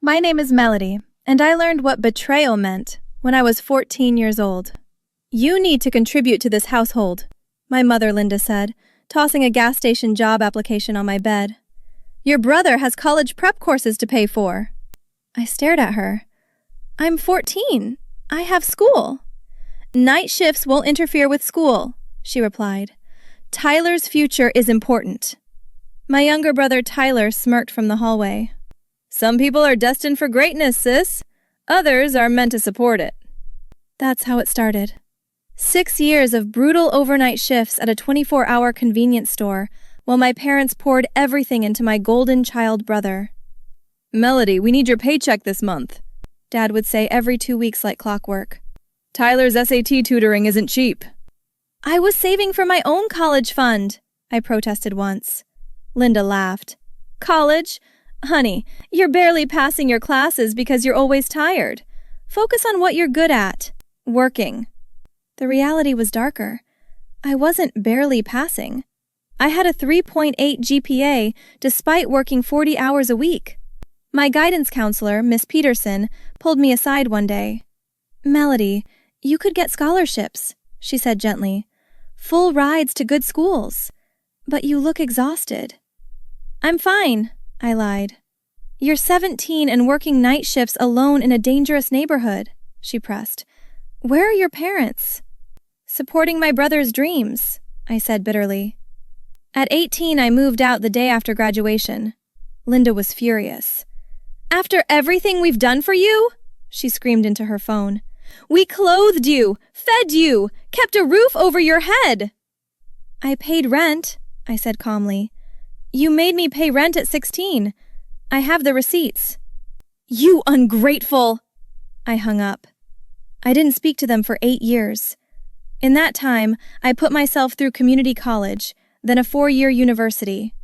My name is Melody, and I learned what betrayal meant when I was 14 years old. You need to contribute to this household, my mother Linda said, tossing a gas station job application on my bed. Your brother has college prep courses to pay for. I stared at her. I'm 14. I have school. Night shifts won't interfere with school, she replied. Tyler's future is important. My younger brother Tyler smirked from the hallway. Some people are destined for greatness, sis. Others are meant to support it. That's how it started. 6 years of brutal overnight shifts at a 24-hour convenience store while my parents poured everything into my golden child brother. Melody, we need your paycheck this month, Dad would say every 2 weeks like clockwork. Tyler's SAT tutoring isn't cheap. I was saving for my own college fund, I protested once. Linda laughed. College? Honey, you're barely passing your classes because you're always tired. Focus on what you're good at. Working. The reality was darker. I wasn't barely passing. I had a 3.8 GPA despite working 40 hours a week. My guidance counselor, Miss Peterson, pulled me aside one day. Melody, you could get scholarships, she said gently. Full rides to good schools. But you look exhausted. I'm fine, I lied. You're 17 and working night shifts alone in a dangerous neighborhood, she pressed. Where are your parents? Supporting my brother's dreams, I said bitterly. At 18, I moved out the day after graduation. Linda was furious. After everything we've done for you? She screamed into her phone. We clothed you, fed you, kept a roof over your head. I paid rent, I said calmly. You made me pay rent at 16. I have the receipts. You ungrateful! I hung up. I didn't speak to them for 8 years. In that time, I put myself through community college, then a 4-year university.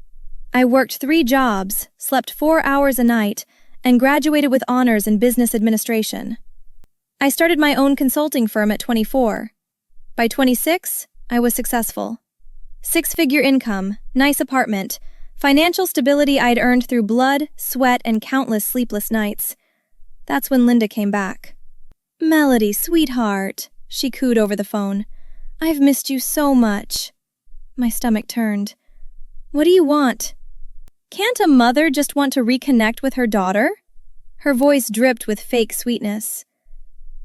I worked 3 jobs, slept 4 hours a night, and graduated with honors in business administration. I started my own consulting firm at 24. By 26, I was successful. 6-figure income, nice apartment, financial stability I'd earned through blood, sweat, and countless sleepless nights. That's when Linda came back. Melody, sweetheart, she cooed over the phone. I've missed you so much. My stomach turned. What do you want? Can't a mother just want to reconnect with her daughter? Her voice dripped with fake sweetness.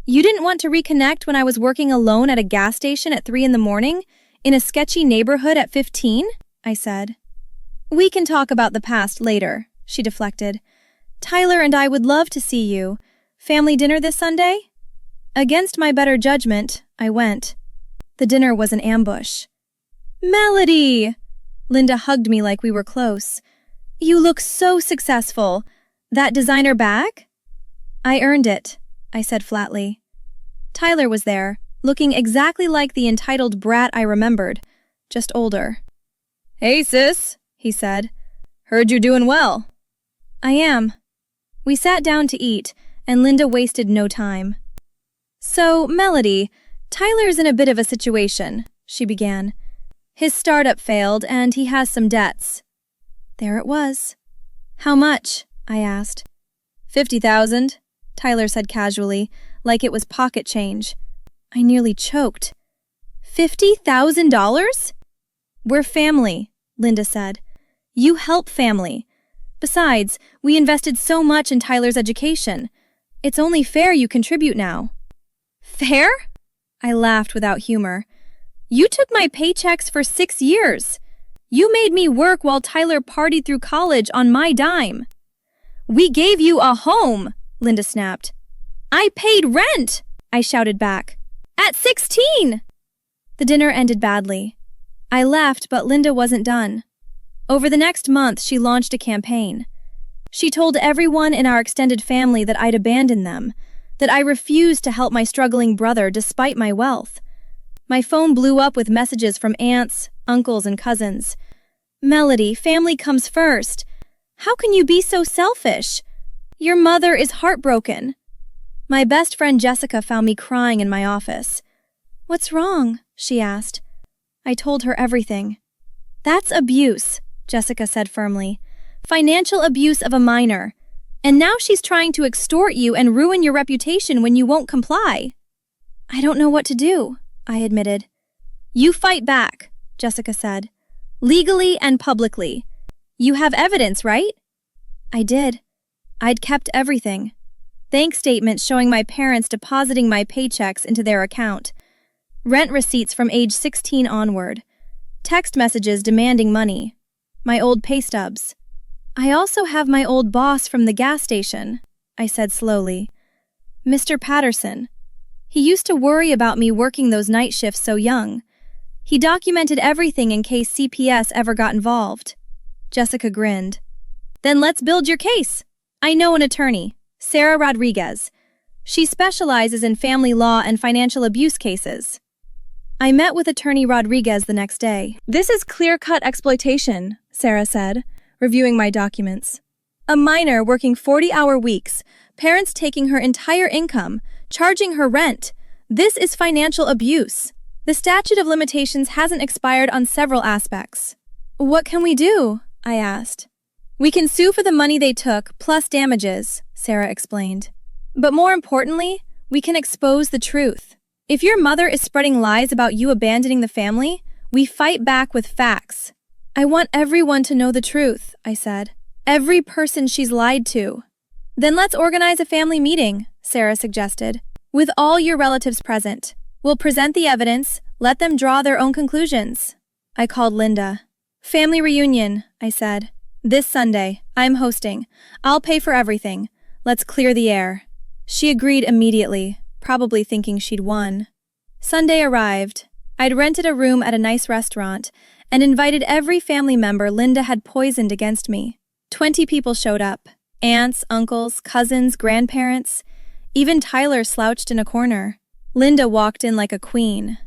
You didn't want to reconnect when I was working alone at a gas station at 3 a.m, in a sketchy neighborhood at 15? I said. We can talk about the past later, she deflected. Tyler and I would love to see you. Family dinner this Sunday? Against my better judgment, I went. The dinner was an ambush. Melody! Linda hugged me like we were close. You look so successful. That designer bag? I earned it, I said flatly. Tyler was there, looking exactly like the entitled brat I remembered, just older. Hey, sis, he said. Heard you're doing well. I am. We sat down to eat, and Linda wasted no time. So, Melody, Tyler's in a bit of a situation, she began. His startup failed, and he has some debts. There it was. How much? I asked. $50,000, Tyler said casually, like it was pocket change. I nearly choked. $50,000? We're family, Linda said. You help family. Besides, we invested so much in Tyler's education. It's only fair you contribute now. Fair? I laughed without humor. You took my paychecks for 6 years. You made me work while Tyler partied through college on my dime. We gave you a home, Linda snapped. I paid rent, I shouted back. At 16! The dinner ended badly. I left, but Linda wasn't done. Over the next month, she launched a campaign. She told everyone in our extended family that I'd abandoned them, that I refused to help my struggling brother despite my wealth. My phone blew up with messages from aunts, uncles, and cousins. Melody, family comes first. How can you be so selfish? Your mother is heartbroken. My best friend Jessica found me crying in my office. What's wrong? She asked. I told her everything. That's abuse, Jessica said firmly. Financial abuse of a minor. And now she's trying to extort you and ruin your reputation when you won't comply. I don't know what to do, I admitted. You fight back, Jessica said. Legally and publicly. You have evidence, right? I did. I'd kept everything. Bank statements showing my parents depositing my paychecks into their account. Rent receipts from age 16 onward. Text messages demanding money. My old pay stubs. I also have my old boss from the gas station, I said slowly. Mr. Patterson. He used to worry about me working those night shifts so young. He documented everything in case CPS ever got involved. Jessica grinned. Then let's build your case. I know an attorney, Sarah Rodriguez. She specializes in family law and financial abuse cases. I met with attorney Rodriguez the next day. This is clear-cut exploitation, Sarah said, reviewing my documents. A minor working 40-hour weeks, parents taking her entire income, charging her rent. This is financial abuse. The statute of limitations hasn't expired on several aspects. What can we do? I asked. We can sue for the money they took, plus damages, Sarah explained. But more importantly, we can expose the truth. If your mother is spreading lies about you abandoning the family, we fight back with facts. I want everyone to know the truth, I said. Every person she's lied to. Then let's organize a family meeting, Sarah suggested. With all your relatives present. We'll present the evidence, let them draw their own conclusions. I called Linda. Family reunion, I said. This Sunday, I'm hosting. I'll pay for everything. Let's clear the air. She agreed immediately, probably thinking she'd won. Sunday arrived. I'd rented a room at a nice restaurant and invited every family member Linda had poisoned against me. 20 people showed up. Aunts, uncles, cousins, grandparents. Even Tyler slouched in a corner. Linda walked in like a queen.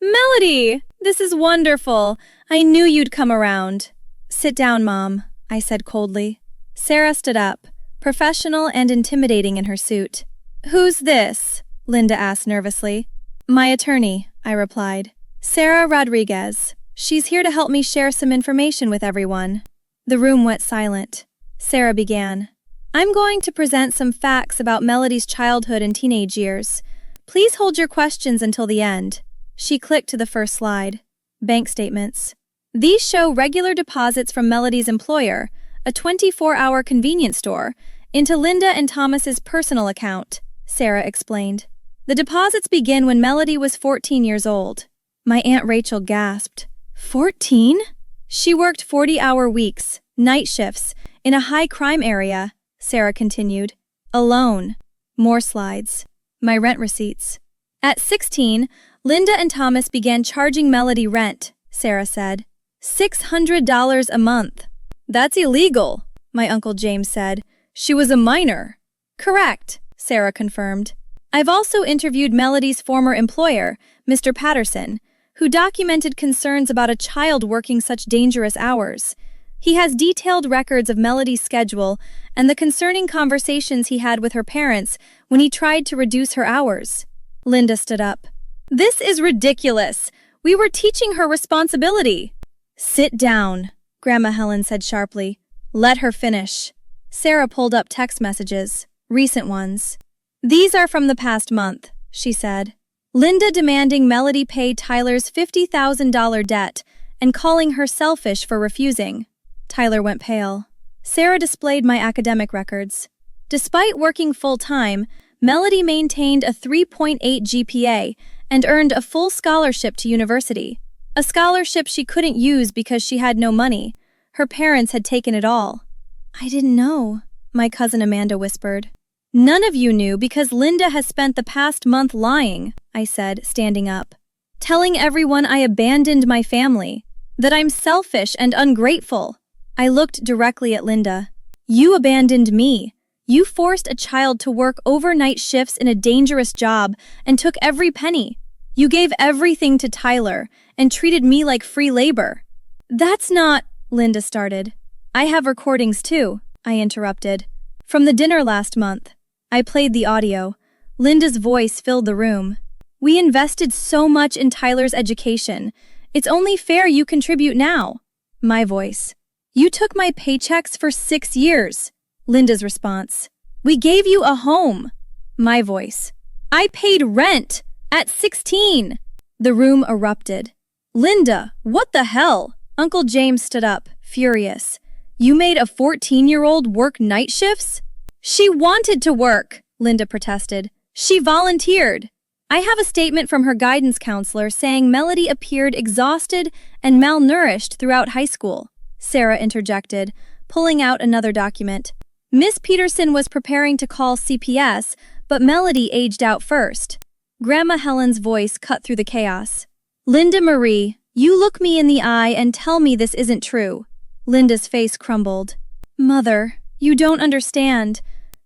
Melody! This is wonderful. I knew you'd come around. Sit down, Mom, I said coldly. Sarah stood up, professional and intimidating in her suit. Who's this? Linda asked nervously. My attorney, I replied. Sarah Rodriguez. She's here to help me share some information with everyone. The room went silent. Sarah began. I'm going to present some facts about Melody's childhood and teenage years. Please hold your questions until the end. She clicked to the first slide. Bank statements. These show regular deposits from Melody's employer, a 24-hour convenience store, into Linda and Thomas's personal account, Sarah explained. The deposits begin when Melody was 14 years old. My Aunt Rachel gasped. 14? She worked 40-hour weeks, night shifts, in a high-crime area, Sarah continued. Alone. More slides. My rent receipts. At 16, Linda and Thomas began charging Melody rent, Sarah said. $600 a month. That's illegal, my Uncle James said. She was a minor. Correct, Sarah confirmed. I've also interviewed Melody's former employer, Mr. Patterson, who documented concerns about a child working such dangerous hours. He has detailed records of Melody's schedule and the concerning conversations he had with her parents when he tried to reduce her hours. Linda stood up. This is ridiculous. We were teaching her responsibility. Sit down, Grandma Helen said sharply. Let her finish. Sarah pulled up text messages, recent ones. These are from the past month, she said. Linda demanding Melody pay Tyler's $50,000 debt and calling her selfish for refusing. Tyler went pale. Sarah displayed my academic records. Despite working full-time, Melody maintained a 3.8 GPA and earned a full scholarship to university. A scholarship she couldn't use because she had no money. Her parents had taken it all. I didn't know, my cousin Amanda whispered. None of you knew because Linda has spent the past month lying, I said, standing up. Telling everyone I abandoned my family, that I'm selfish and ungrateful. I looked directly at Linda. You abandoned me. You forced a child to work overnight shifts in a dangerous job and took every penny. You gave everything to Tyler and treated me like free labor. That's not, Linda started. I have recordings too, I interrupted. From the dinner last month. I played the audio. Linda's voice filled the room. We invested so much in Tyler's education. It's only fair you contribute now. My voice. You took my paychecks for 6 years. Linda's response. We gave you a home. My voice. I paid rent at 16. The room erupted. Linda, what the hell? Uncle James stood up, furious. You made a 14-year-old work night shifts? She wanted to work, Linda protested. She volunteered. I have a statement from her guidance counselor saying Melody appeared exhausted and malnourished throughout high school, Sarah interjected, pulling out another document. Miss Peterson was preparing to call CPS, but Melody aged out first. Grandma Helen's voice cut through the chaos. Linda Marie, you look me in the eye and tell me this isn't true. Linda's face crumbled. Mother, you don't understand.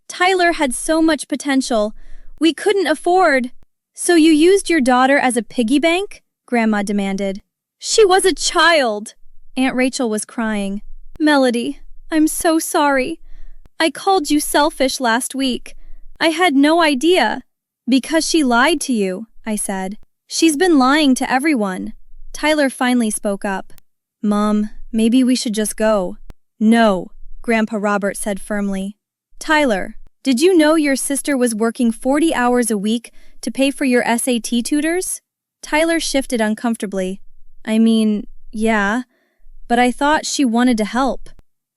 Tyler had so much potential. We couldn't afford. So you used your daughter as a piggy bank? Grandma demanded. She was a child. Aunt Rachel was crying. Melody, I'm so sorry. I called you selfish last week. I had no idea. Because she lied to you, I said. She's been lying to everyone. Tyler finally spoke up. Mom, maybe we should just go. No, Grandpa Robert said firmly. Tyler, did you know your sister was working 40 hours a week to pay for your SAT tutors? Tyler shifted uncomfortably. I mean, yeah, but I thought she wanted to help.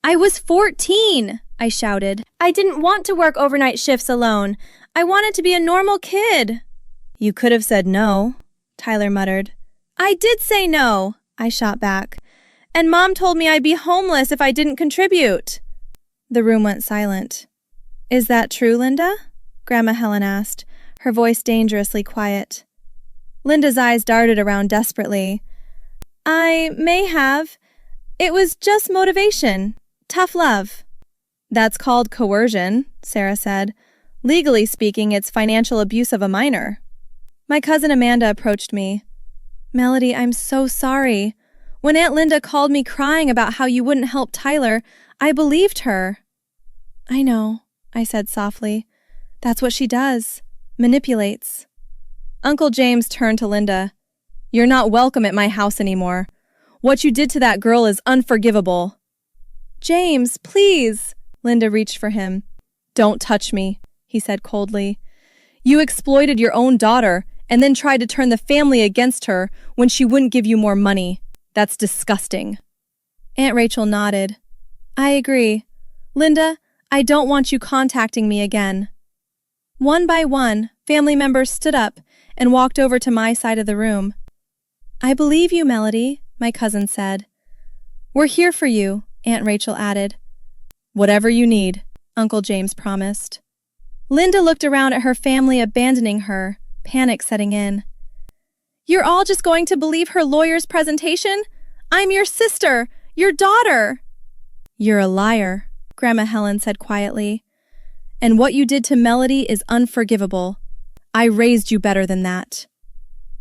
I was 14, I shouted. I didn't want to work overnight shifts alone. I wanted to be a normal kid. You could have said no, Tyler muttered. I did say no, I shot back. And Mom told me I'd be homeless if I didn't contribute. The room went silent. Is that true, Linda? Grandma Helen asked, her voice dangerously quiet. Linda's eyes darted around desperately. I may have. It was just motivation. Tough love. That's called coercion, Sarah said. Legally speaking, it's financial abuse of a minor. My cousin Amanda approached me. Melody, I'm so sorry. When Aunt Linda called me crying about how you wouldn't help Tyler, I believed her. I know, I said softly. That's what she does. Manipulates. Uncle James turned to Linda. You're not welcome at my house anymore. What you did to that girl is unforgivable. James, please. Linda reached for him. Don't touch me, he said coldly. You exploited your own daughter and then tried to turn the family against her when she wouldn't give you more money. That's disgusting. Aunt Rachel nodded. I agree. Linda, I don't want you contacting me again. One by one, family members stood up and walked over to my side of the room. I believe you, Melody, my cousin said. We're here for you, Aunt Rachel added. Whatever you need, Uncle James promised. Linda looked around at her family abandoning her, panic setting in. You're all just going to believe her lawyer's presentation? I'm your sister, your daughter. You're a liar, Grandma Helen said quietly. And what you did to Melody is unforgivable. I raised you better than that.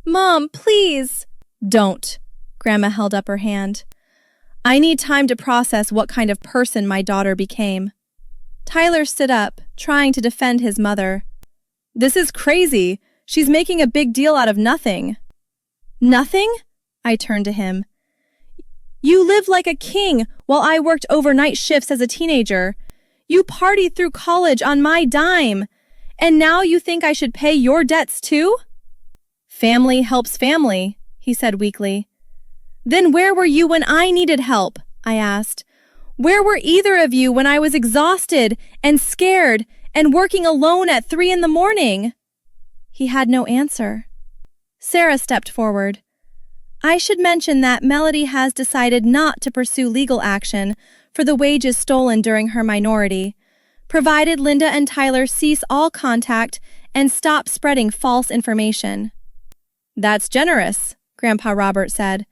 Mom, please. Don't. Grandma held up her hand. I need time to process what kind of person my daughter became. Tyler stood up, trying to defend his mother. This is crazy. She's making a big deal out of nothing. Nothing? I turned to him. You lived like a king while I worked overnight shifts as a teenager. You partied through college on my dime. And now you think I should pay your debts too? Family helps family, he said weakly. Then where were you when I needed help? I asked. Where were either of you when I was exhausted and scared and working alone at 3 a.m? He had no answer. Sarah stepped forward. I should mention that Melody has decided not to pursue legal action for the wages stolen during her minority, provided Linda and Tyler cease all contact and stop spreading false information. That's generous, Grandpa Robert said.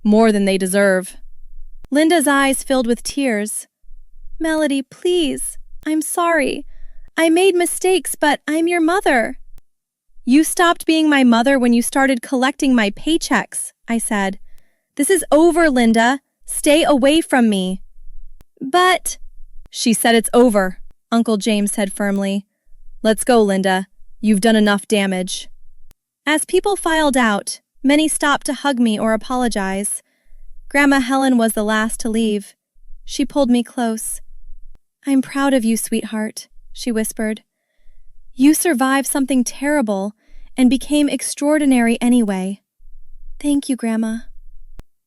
More than they deserve. Linda's eyes filled with tears. Melody, please. I'm sorry. I made mistakes, but I'm your mother. You stopped being my mother when you started collecting my paychecks, I said. This is over, Linda. Stay away from me. But... She said it's over, Uncle James said firmly. Let's go, Linda. You've done enough damage. As people filed out, many stopped to hug me or apologize. Grandma Helen was the last to leave. She pulled me close. I'm proud of you, sweetheart, she whispered. You survived something terrible and became extraordinary anyway. Thank you, Grandma.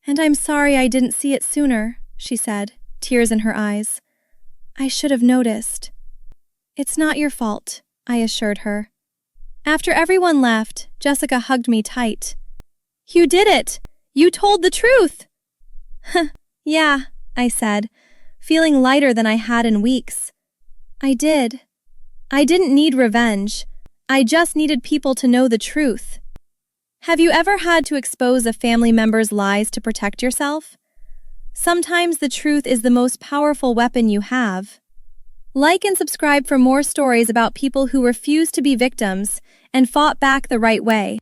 And I'm sorry I didn't see it sooner, she said, tears in her eyes. I should have noticed. It's not your fault, I assured her. After everyone left, Jessica hugged me tight. You did it! You told the truth! Yeah, I said, feeling lighter than I had in weeks. I did. I didn't need revenge. I just needed people to know the truth. Have you ever had to expose a family member's lies to protect yourself? Sometimes the truth is the most powerful weapon you have. Like and subscribe for more stories about people who refused to be victims and fought back the right way.